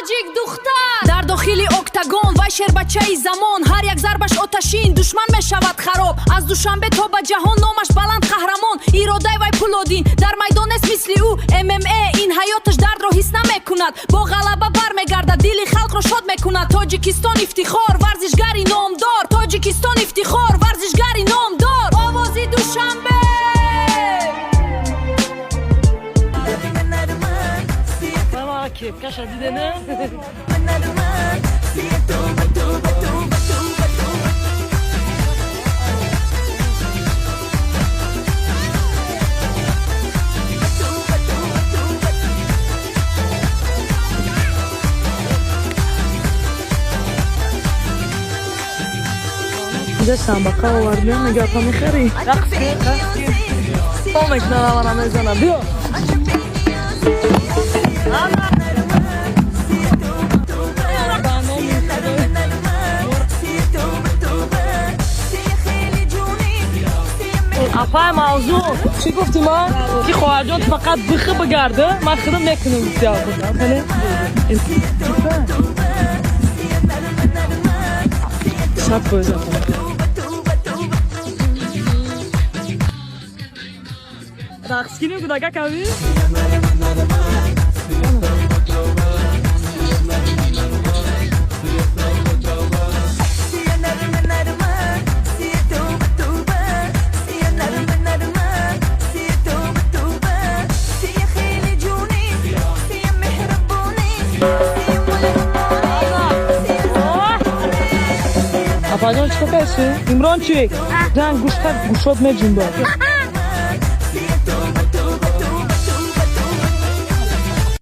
тоҷик духтар дар дохили октагон вай шербачаи замон ҳар як зарбаш оташин душман мешавад хароб аз душанбе то ба ҷаҳон номаш баланд қаҳрамон иродаи вай пулодин дар майдонест мисли ӯ мма ин ҳаёташ дардро ҳис намекунад бо ғалаба бармегардад дили халқро шод мекунад тоҷикистон ифтихор варзишгари номдор тоҷикистон ифтихор варзишгари номдор овози душанбе Каша дидene. داشتم با قهوه وردیم نگاه پا میخری رقص پامک نرامانم میزنم بیا اپای موضوع چی گفتی ما؟ که خواهرجان فقط بخه بگرده من خودم نکنم بسیار بودم خیلی؟ شب بایزم رقص کنیم کداگه کمی؟ Апаҷон чӣ кардаши? Имрон чӣ? Ҷанг гӯшта гӯшод меҷунбад.